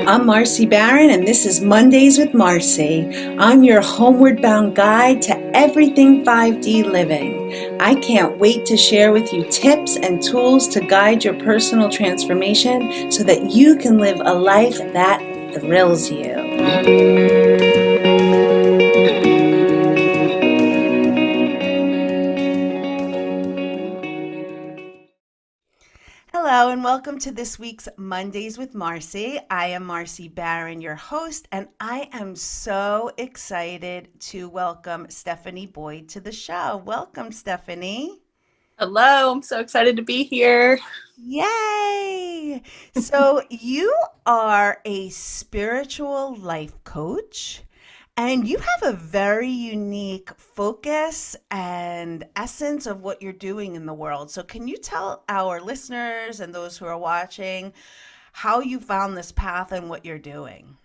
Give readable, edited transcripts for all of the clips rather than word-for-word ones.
I'm Marcy Barron, and this is Mondays with Marcy. I'm your homeward bound guide to everything 5D living. I can't wait to share with you tips and tools to guide your personal transformation so that you can live a life that thrills you. Hello and welcome to this week's Mondays with Marcy. I am Marcy Barron, your host, and I am so excited to welcome Stephanie Boyd to the show. Welcome, Stephanie. Hello, I'm so excited to be here. Yay! So you are a spiritual life coach. And you have a very unique focus and essence of what you're doing in the world. So, can you tell our listeners and those who are watching how you found this path and what you're doing?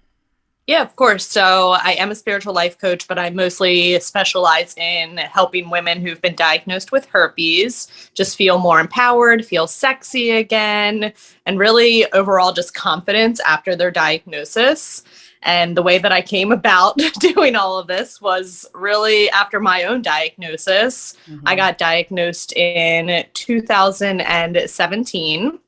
Yeah, of course. So I am a spiritual life coach, but I mostly specialize in helping women who've been diagnosed with herpes just feel more empowered, feel sexy again, and really overall just confidence after their diagnosis. And the way that I came about doing all of this was really after my own diagnosis. I Mm-hmm. got diagnosed in 2017.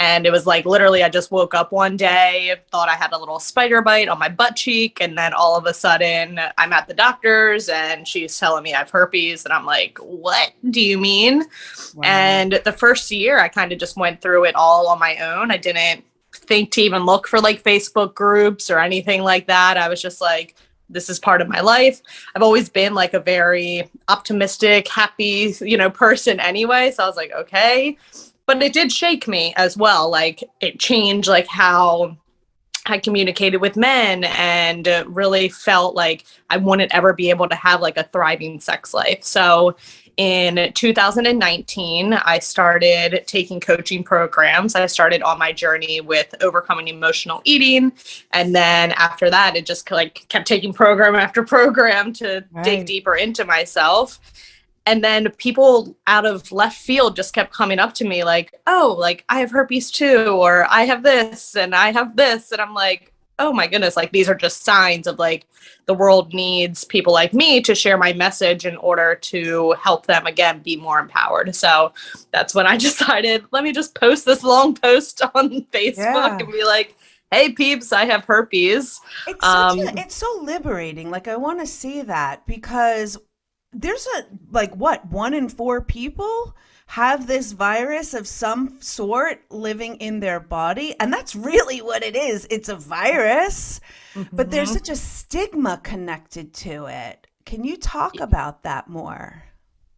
And it was like literally, I just woke up one day, thought I had a little spider bite on my butt cheek. And then all of a sudden, I'm at the doctor's and she's telling me I have herpes. And I'm like, what do you mean? Wow. And the first year, I kind of just went through it all on my own. I didn't think to even look for like Facebook groups or anything like that. I was just like, this is part of my life. I've always been like a very optimistic, happy, person anyway. So I was like, okay. But it did shake me as well. Like it changed like how I communicated with men and really felt like I wouldn't ever be able to have like a thriving sex life. So in 2019, I started taking coaching programs. I started on my journey with overcoming emotional eating. And then after that, it just like kept taking program after program to dig Right. deeper into myself. And then people out of left field just kept coming up to me like, oh, like I have herpes too, or I have this and I have this. And I'm like, oh my goodness, like these are just signs of like the world needs people like me to share my message in order to help them again be more empowered. So that's when I decided, let me just post this long post on Facebook Yeah. and be like, hey peeps, I have herpes. Um, It's so liberating. Like I want to see that because there's like what, 1 in 4 people have this virus of some sort living in their body. And that's really what it is. It's a virus, but there's mhm. such a stigma connected to it. Can you talk about that more?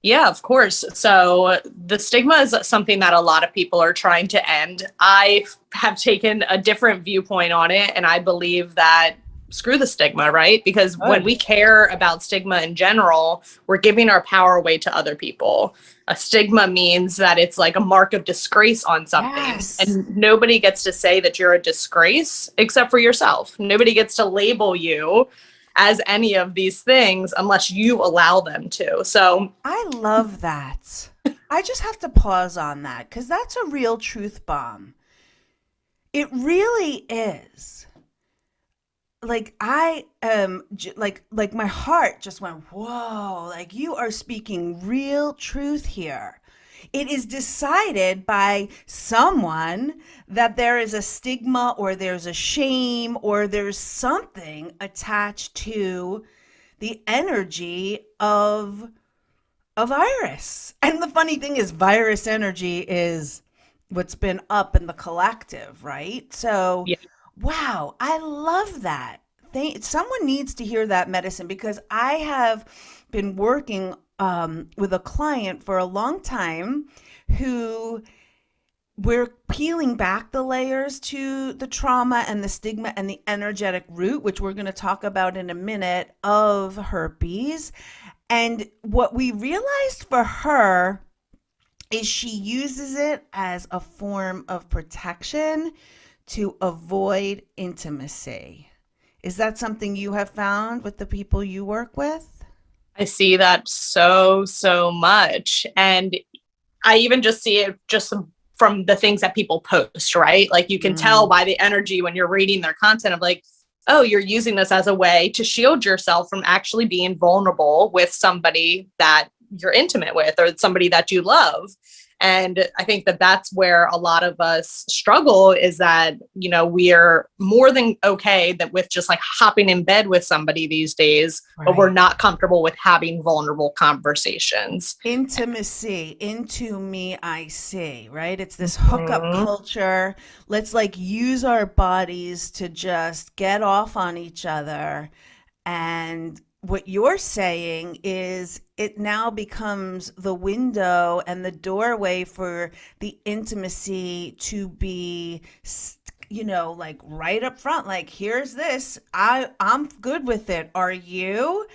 Yeah, of course. So the stigma is something that a lot of people are trying to end. I have taken a different viewpoint on it, and I believe that screw the stigma, right? Because when Good. we care about stigma in general, we're giving our power away to other people. A stigma means that it's like a mark of disgrace on something, Yes. and nobody gets to say that you're a disgrace except for yourself. Nobody gets to label you as any of these things unless you allow them to. So I love that. I just have to pause on that because that's a real truth bomb. It really is. Like like my heart just went whoa, like you are speaking real truth here. It is decided by someone that there is a stigma or there's a shame or there's something attached to the energy of a virus. And the funny thing is virus energy is what's been up in the collective, right? So yeah. wow, I love that. Someone needs to hear that medicine because I have been working with a client for a long time who we're peeling back the layers to the trauma and the stigma and the energetic root, which we're going to talk about in a minute, of herpes. And what we realized for her is she uses it as a form of protection to avoid intimacy. Is that something you have found with the people you work with? I see that so, so much. And I even just see it just from the things that people post, right? Like you can tell by the energy when you're reading their content of like, oh, you're using this as a way to shield yourself from actually being vulnerable with somebody that you're intimate with or somebody that you love. And I think that that's where a lot of us struggle, is that, you know, we're more than okay that with just like hopping in bed with somebody these days, but we're not comfortable with having vulnerable conversations. Intimacy, into me, I see, right? It's this hookup culture. Let's like use our bodies to just get off on each other. And what you're saying is it now becomes the window and the doorway for the intimacy to be, you know, like right up front, like here's this, I'm good with it, are you?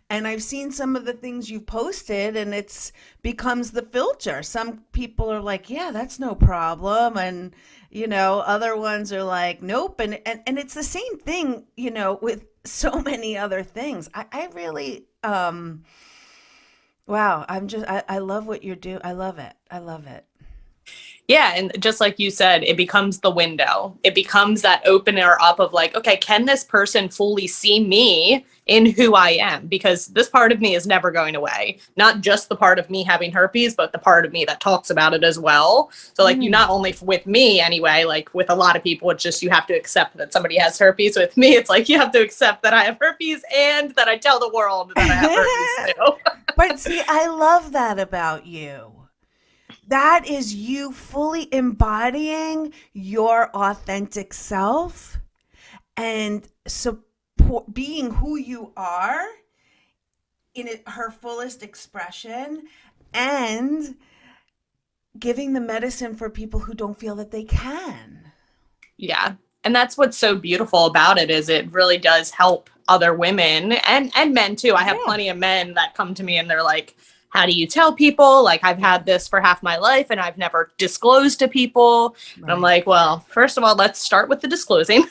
And I've seen some of the things you posted, and it's becomes the filter. Some people are like, yeah, that's no problem, and you know, other ones are like, nope. And it's the same thing, you know, with so many other things. I really wow, I love what you're doing. I love it. I love it. Yeah. And just like you said, it becomes the window. It becomes that opener up of like, okay, can this person fully see me in who I am? Because this part of me is never going away. Not just the part of me having herpes, but the part of me that talks about it as well. So like you not only with me anyway, like with a lot of people, it's just you have to accept that somebody has herpes. With me, it's like you have to accept that I have herpes and that I tell the world that I have herpes too. But see, I love that about you. That is you fully embodying your authentic self and support being who you are in her fullest expression, and giving the medicine for people who don't feel that they can. Yeah. And that's what's so beautiful about it, is it really does help other women and men too. I have plenty of men that come to me and they're like, how do you tell people? Like, I've had this for half my life and I've never disclosed to people. And I'm like, well, first of all, let's start with the disclosing.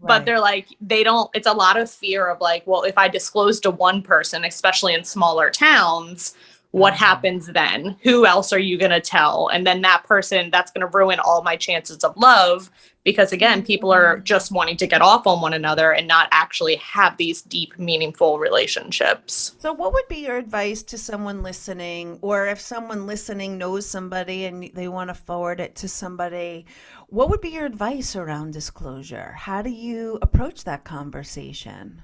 But they're like, they don't, it's a lot of fear of like, well, if I disclose to one person, especially in smaller towns, what happens then? Who else are you going to tell? And then that person, that's going to ruin all my chances of love. Because again, people are just wanting to get off on one another and not actually have these deep, meaningful relationships. So, what would be your advice to someone listening, or if someone listening knows somebody and they want to forward it to somebody, what would be your advice around disclosure? How do you approach that conversation?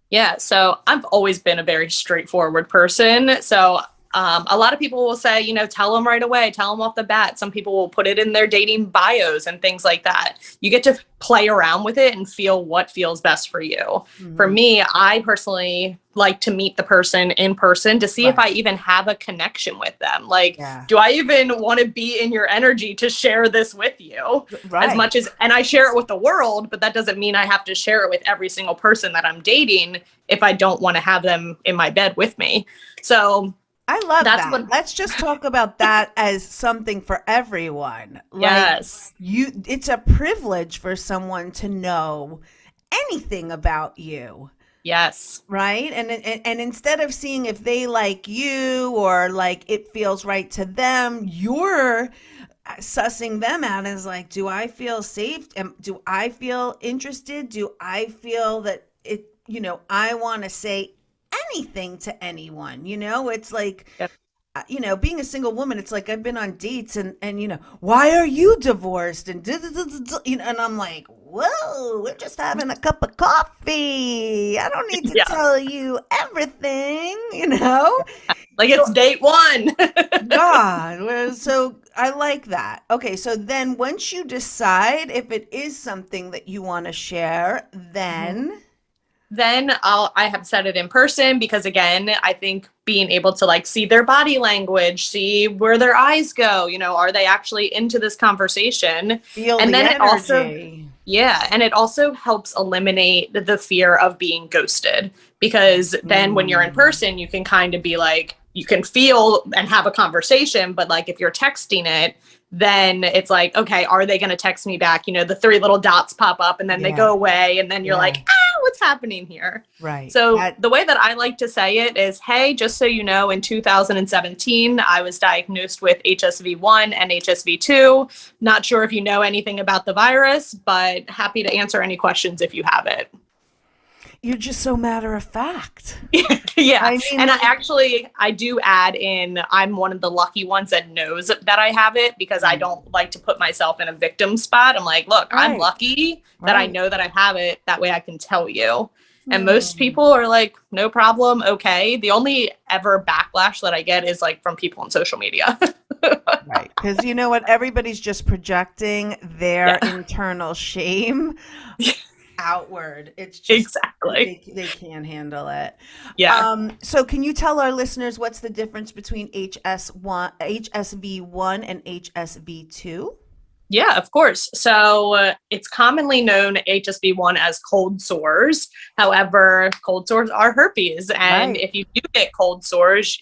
Yeah, so I've always been a very straightforward person. So a lot of people will say, you know, tell them right away, tell them off the bat. Some people will put it in their dating bios and things like that. You get to play around with it and feel what feels best for you. For me, I personally like to meet the person in person to see if I even have a connection with them. Like, do I even want to be in your energy to share this with you? As much as, and I share it with the world, but that doesn't mean I have to share it with every single person that I'm dating if I don't want to have them in my bed with me. So I love that. Let's just talk about that as something for everyone. Like, it's a privilege for someone to know anything about you. Yes. Right? And instead of seeing if they like you or like it feels right to them, you're sussing them out as like, do I feel safe? Do I feel interested? Do I feel that it, you know, I want to say anything to anyone? You know, it's like, you know, being a single woman, it's like I've been on dates and you know, why are you divorced? And you know, and I'm like, whoa, we're just having a cup of coffee. I don't need to tell you everything, you know? Like it's date one. God, so I like that. Okay, so then once you decide if it is something that you want to share, then I have said it in person, because again, I think being able to like see their body language, see where their eyes go, you know, are they actually into this conversation? Feel and the then energy. It also, and it also helps eliminate the fear of being ghosted, because then when you're in person, you can kind of be like, you can feel and have a conversation, but like if you're texting it, then it's like, okay, are they going to text me back? You know, the three little dots pop up and then they go away, and then you're like, what's happening here. Right. So the way that I like to say it is, hey, just so you know, in 2017, I was diagnosed with HSV1 and HSV2. Not sure if you know anything about the virus, but happy to answer any questions if you have it. You're just so matter of fact. Yeah. I mean, And I do add in, I'm one of the lucky ones that knows that I have it, because I don't like to put myself in a victim spot. I'm like, look, I'm lucky that I know that I have it. That way I can tell you. And most people are like, no problem. Okay. The only ever backlash that I get is like from people on social media. Right. Because you know what? Everybody's just projecting their internal shame outward. It's just exactly. they can't handle it. Yeah. So can you tell our listeners what's the difference between HSV1 and HSV2? Yeah, of course. So it's commonly known HSV1 as cold sores. However, cold sores are herpes. And if you do get cold sores,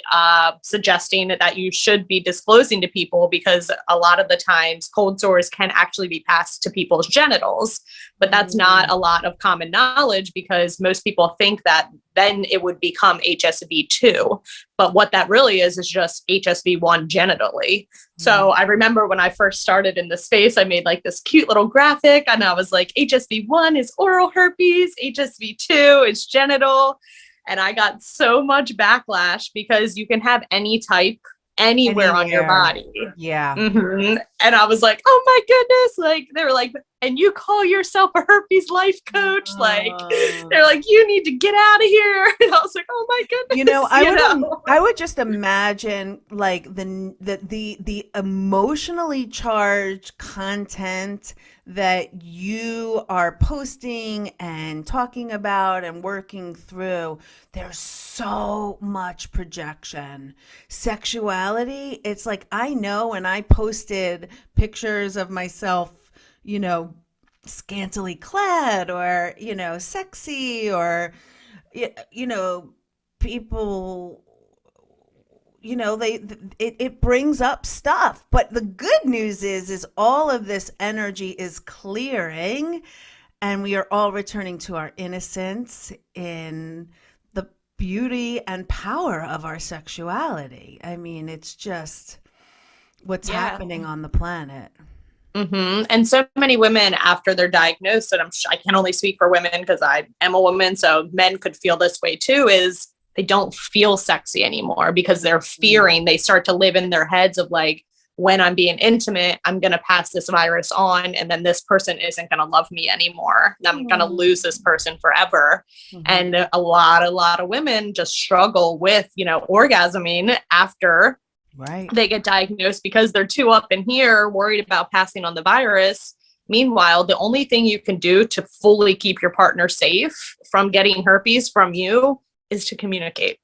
suggesting that you should be disclosing to people, because a lot of the times cold sores can actually be passed to people's genitals. But that's not a lot of common knowledge, because most people think that then it would become HSV2. But what that really is just HSV1 genitally. So I remember when I first started in the space, I made like this cute little graphic, and I was like, HSV1 is oral herpes, HSV2 is genital. And I got so much backlash, because you can have any type anywhere on your body. Yeah. And I was like, oh my goodness. Like, they were like, and you call yourself a herpes life coach? Like, they're like, you need to get out of here. And I was like, oh my goodness. You know, I would just imagine like the emotionally charged content that you are posting and talking about and working through. There's so much projection. Sexuality, it's like, I know when I posted pictures of myself, you know, scantily clad, or, you know, sexy, or, you know, people, you know, it brings up stuff. But the good news is all of this energy is clearing, and we are all returning to our innocence in the beauty and power of our sexuality. I mean, it's just what's happening on the planet. And so many women, after they're diagnosed, and I can only speak for women because I am a woman, so men could feel this way too, is they don't feel sexy anymore, because they're fearing, they start to live in their heads of like, when I'm being intimate, I'm going to pass this virus on, and then this person isn't going to love me anymore. And I'm going to lose this person forever. And a lot of women just struggle with, you know, orgasming after they get diagnosed, because they're too up in here worried about passing on the virus. Meanwhile, the only thing you can do to fully keep your partner safe from getting herpes from you is to communicate.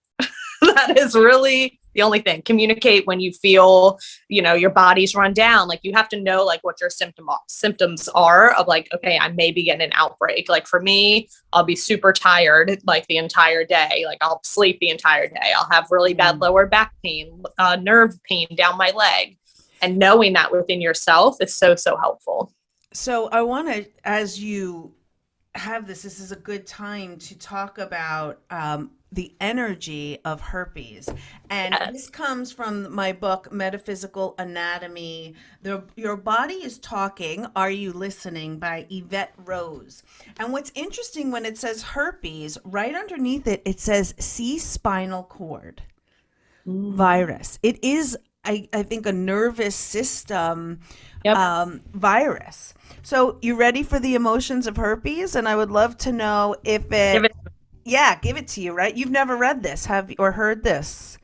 That is really the only thing. Communicate when you feel, you know, your body's run down. Like, you have to know like what your symptoms are of like, okay, I may be getting an outbreak. Like for me, I'll be super tired like the entire day. Like I'll sleep the entire day. I'll have really bad lower back pain, nerve pain down my leg. And knowing that within yourself is so helpful. So I want to, as you have this is a good time to talk about the energy of herpes. And this comes from my book, Metaphysical Anatomy. Your Body is Talking, Are You Listening? By Yvette Rose. And what's interesting, when it says herpes, right underneath it, it says C spinal cord virus. It is, I think, a nervous system virus. So you ready for the emotions of herpes? And I would love to know if give it to you, right? You've never read this, have you, or heard this?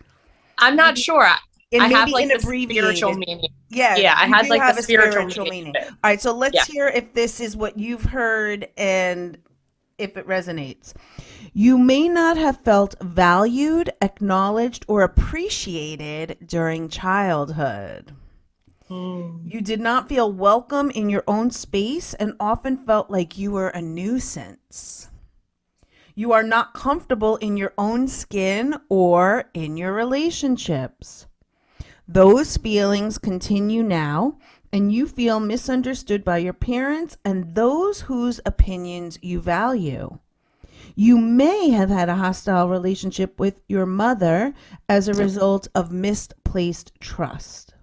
I'm not sure. I have like the spiritual meaning. Yeah, I had like the spiritual meaning. All right, so let's hear if this is what you've heard and if it resonates. You may not have felt valued, acknowledged, or appreciated during childhood. You did not feel welcome in your own space and often felt like you were a nuisance. You are not comfortable in your own skin or in your relationships. Those feelings continue now, and you feel misunderstood by your parents and those whose opinions you value. You may have had a hostile relationship with your mother as a result of misplaced trust.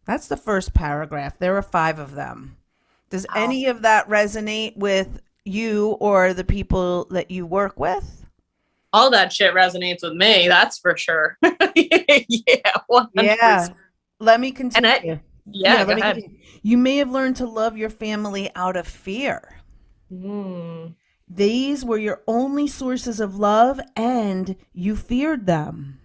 That's the first paragraph. There are 5 of them. Does Wow. any of that resonate with you or the people that you work with? All that shit resonates with me, that's for sure. Yeah, Yeah. 100%. Let me And I, continue. Yeah, yeah, go let me ahead. continue. You may have learned to love your family out of fear. Mm. These were your only sources of love and you feared them.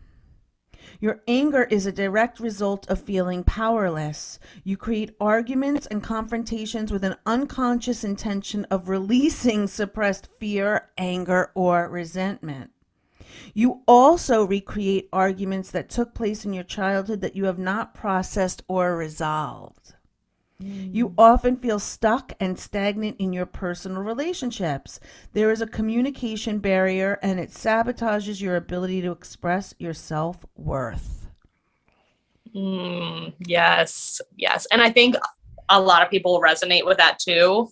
Your anger is a direct result of feeling powerless. You create arguments and confrontations with an unconscious intention of releasing suppressed fear, anger, or resentment. You also recreate arguments that took place in your childhood that you have not processed or resolved. You Mm. often feel stuck and stagnant in your personal relationships. There is a communication barrier and it sabotages your ability to express your self worth. Yes, yes. And I think a lot of people resonate with that too,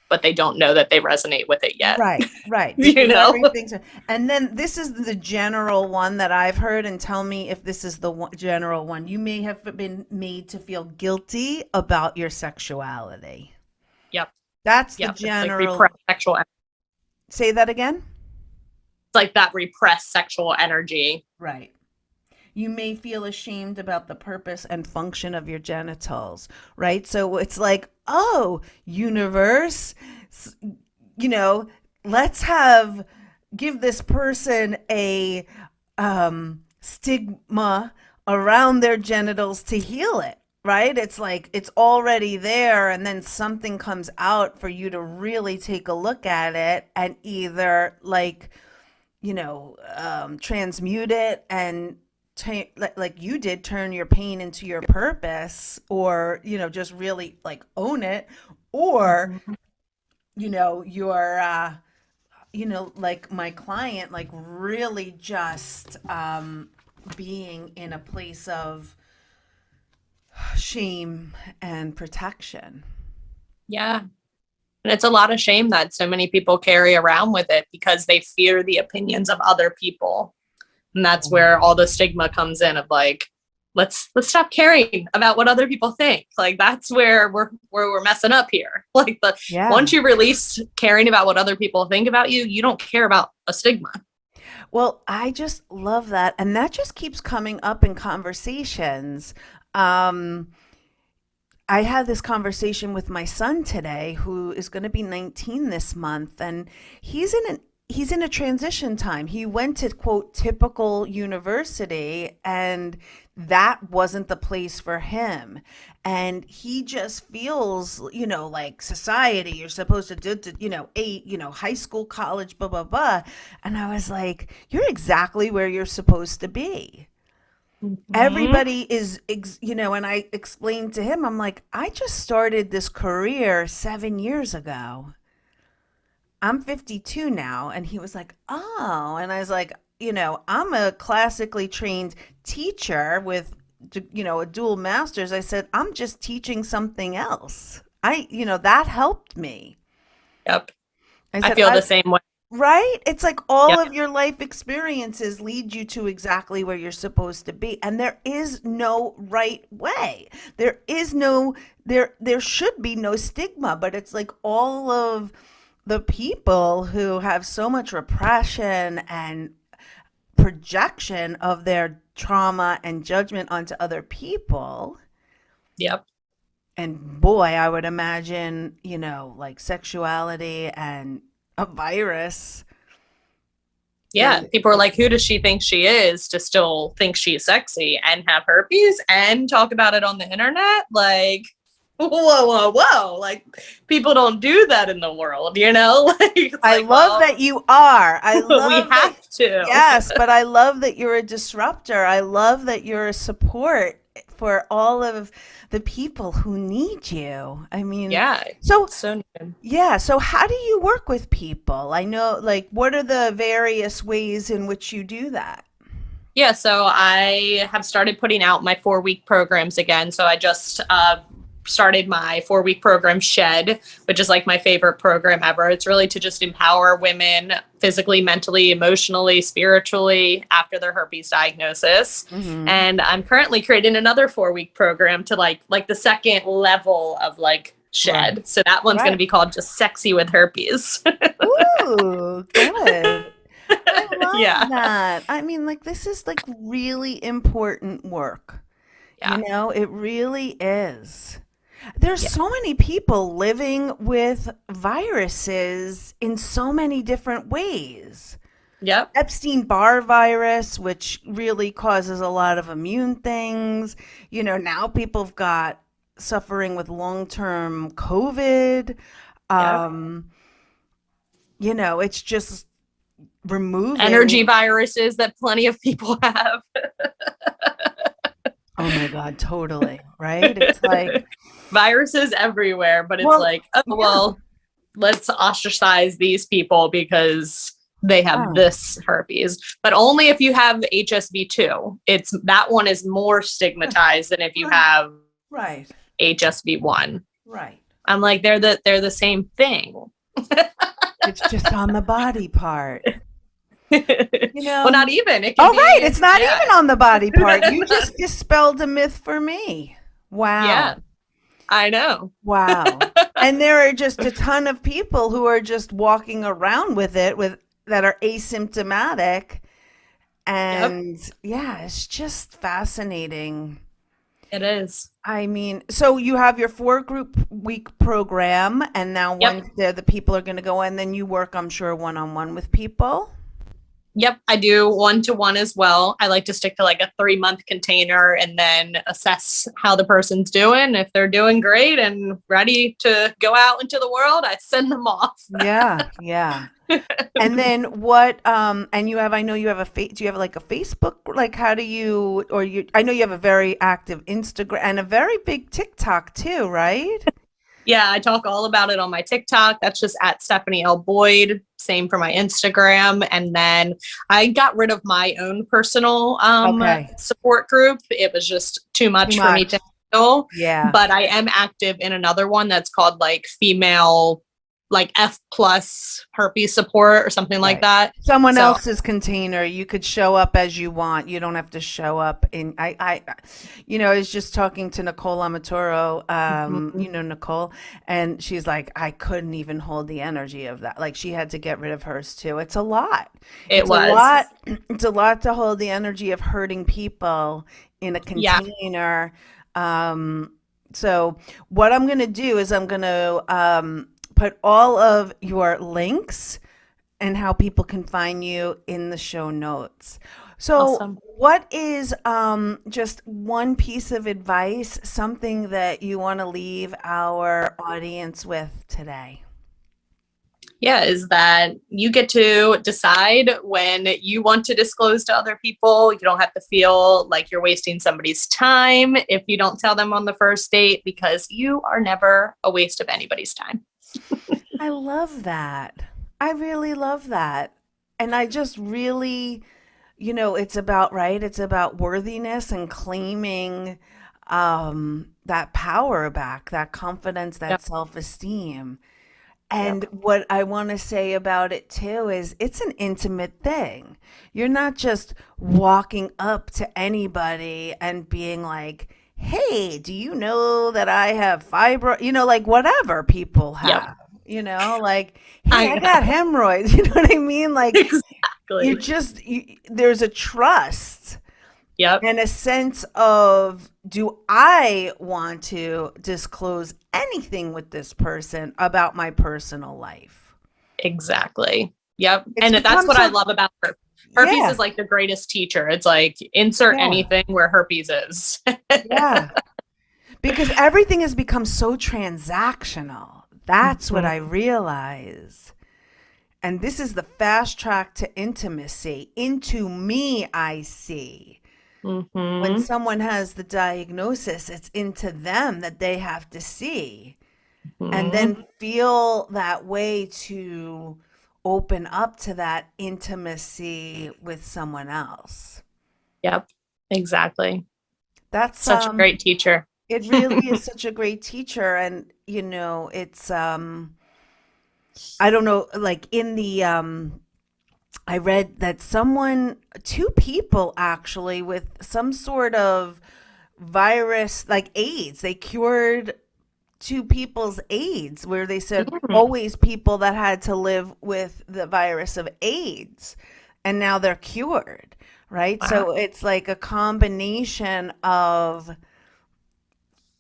but they don't know that they resonate with it yet. Right, right. You Because know? everything's. And then this is the general one that I've heard, and tell me if this is the general one. You may have been made to feel guilty about your sexuality. Yep, That's the yep. It's like repressed general. sexual. It's Say that again? like that repressed sexual energy. Right. You may feel ashamed about the purpose and function of your genitals, right? So it's like, oh, universe, you know, let's give this person a stigma around their genitals to heal it, right? It's like it's already there, and then something comes out for you to really take a look at it and either transmute it and like you did, turn your pain into your purpose, or just really like own it, or Mhm. you're like my client, like really just being in a place of shame and protection. Yeah. And it's a lot of shame that so many people carry around with it because they fear the opinions of other people. And that's where all the stigma comes in of like, let's stop caring about what other people think. Like that's where we're messing up here. Like the Yeah. once you release caring about what other people think about you, you don't care about a stigma. Well, I just love that. And that just keeps coming up in conversations. Um, I had this conversation with my son today, who is going to be 19 this month, and he's in a transition time. He went to quote typical university, and that wasn't the place for him. And he just feels, like society, you're supposed to do, high school, college, blah, blah, blah. And I was like, you're exactly where you're supposed to be. Mm-hmm. Everybody is, and I explained to him, I'm like, I just started this career 7 years ago. I'm 52 now. And he was like, oh. And I was like, I'm a classically trained teacher with, a dual master's. I said, I'm just teaching something else. That helped me. Yep. I I said, feel the same way. right? It's like all Yep. of your life experiences lead you to exactly where you're supposed to be. And there is no right way. There is no there should be no stigma, but it's like all of the people who have so much repression and projection of their trauma and judgment onto other people. Yep. And boy, I would imagine, like sexuality and a virus Yeah. is. People are like, who does she think she is to still think she's sexy and have herpes and talk about it on the internet? Like, whoa, whoa, whoa. Like, people don't do that in the world, you know? Like, it's I like, love well, that you are. I we love that. have to. Yes, but I love that you're a disruptor. I love that you're a support for all of the people who need you. I mean, Yeah. so So good. yeah, so how do you work with people? I know, like, what are the various ways in which you do that? Yeah, so I have started putting out my 4-week programs again. So I just started my 4-week program Shed, which is like my favorite program ever. It's really to just empower women physically, mentally, emotionally, spiritually after their herpes diagnosis. Mm-hmm. And I'm currently creating another 4-week program to like the second level of like Right. Shed. So that one's going to Right. be called just Sexy with Herpes. Ooh, good. I love Yeah. that. I mean, like, this is like really important work. Yeah. It really is. There's Yeah. so many people living with viruses in so many different ways. Yep. Epstein-Barr virus, which really causes a lot of immune things. Now people have got suffering with long-term COVID. Yep. Um, it's just Energy removing. viruses that plenty of people have. Oh my God, totally. Right? It's like, Viruses everywhere, but it's well, like, oh, yeah, well, let's ostracize these people because they have yeah, this herpes. But only if you have HSV2. It's that one is more stigmatized than if you right, have right, HSV1. right. I'm like, they're the same thing. It's just on the body part. You Well, know? not even. It can Oh, right. be, It's not yeah. even on the body part. You just dispelled a myth for me. Yeah, Wow. I know. Wow. And there are just a ton of people who are just walking around with it with that are asymptomatic. Yep, And yeah, it's just fascinating. it is. I mean, so you have your 4 group week program, and now Yep. once the people are going to go in, then you work, I'm sure, one on one with people. Yep, I do 1-to-1 as well. I like to stick to like a 3-month container and then assess how the person's doing. If they're doing great and ready to go out into the world, I send them off. Yeah, yeah. And then what, and I know you have do you have like a Facebook? Like how do you, I know you have a very active Instagram and a very big TikTok too, right? Yeah, I talk all about it on my TikTok. That's just at Stephanie L. Boyd. Same for my Instagram. And then I got rid of my own personal Okay. support group. It was just too Too much for me to much. handle. Yeah. But I am active in another one that's called like female, like F plus herpes support or something like Right. that. Someone So, else's container. You could show up as you want. You don't have to show up in. I was just talking to Nicole Amatoro. mhm, Nicole, and she's like, I couldn't even hold the energy of that. Like she had to get rid of hers too. It's a lot. it It's a was. lot. It's a lot to hold the energy of hurting people in a Yeah. container. So what I'm gonna do is I'm gonna put all of your links and how people can find you in the show notes. So, Awesome. what is just one piece of advice, something that you want to leave our audience with today? Yeah, is that you get to decide when you want to disclose to other people. You don't have to feel like you're wasting somebody's time if you don't tell them on the first date, because you are never a waste of anybody's time. I love that. I really love that. And I just really, it's about, right? It's about worthiness and claiming that power back, that confidence, that Yep. self-esteem. Yep. And what I want to say about it too is it's an intimate thing. You're not just walking up to anybody and being like, hey, do you know that I have fibro? Like whatever people Yep. have, like, hey, I I know. got hemorrhoids. You know what I mean? Like, Exactly. there's a trust Yep. and a sense of, do I want to disclose anything with this person about my personal life? Exactly. Yep. It's And that's become what I so, love about herpes. Herpes yeah, is like the greatest teacher. It's like insert yeah, anything where herpes is. yeah. Because everything has become so transactional. That's what Mhm. I realize. And this is the fast track to intimacy. Into me, I see. When Mhm. someone has the diagnosis, it's into them that they have to see. And Mhm. then feel that way to open up to that intimacy with someone else. Yep. Exactly. That's Such a great teacher. It really is such a great teacher. And, it's, I don't know, like in the, I read that two people actually with some sort of virus, like AIDS, they cured two people's AIDS, where they said Mm. always people that had to live with the virus of AIDS, and now they're cured, right? Wow. So it's like a combination of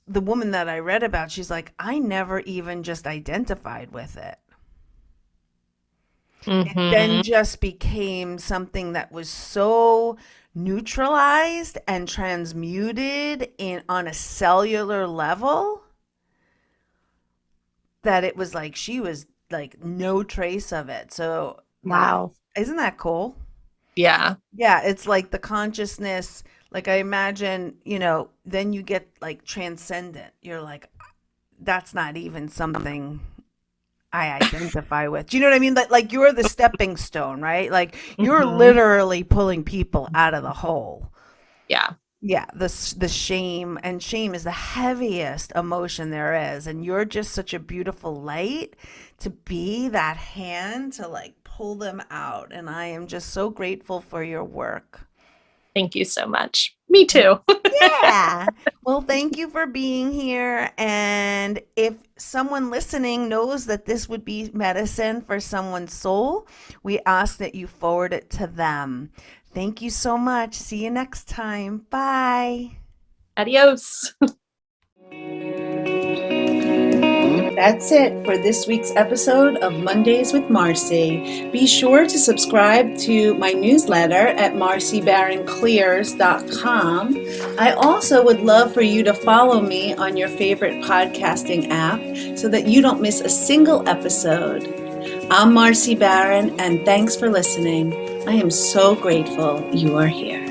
the woman that I read about. She's like, I never even just identified with it. It then Hmm. just became something that was so neutralized and transmuted in on a cellular level that it was like she was like no trace of it. So like, Wow. isn't that cool? Yeah. Yeah, it's like the consciousness, like I imagine, then you get like transcendent. You're like, that's not even something I identify with. Do you know what I mean? Like you're the stepping stone, right? Like you're Hmm. literally pulling people out of the hole. Yeah. Yeah, the shame, and shame is the heaviest emotion there is, and you're just such a beautiful light to be that hand to like pull them out, and I am just so grateful for your work. Thank you so much. Me too. Yeah. Well, thank you for being here. And if someone listening knows that this would be medicine for someone's soul, we ask that you forward it to them. Thank you so much. See you next time. Bye. Adios. That's it for this week's episode of Mondays with Marcy. Be sure to subscribe to my newsletter at marcybaronclears.com. I also would love for you to follow me on your favorite podcasting app so that you don't miss a single episode. I'm Marcy Baron, and thanks for listening. I am so grateful you are here.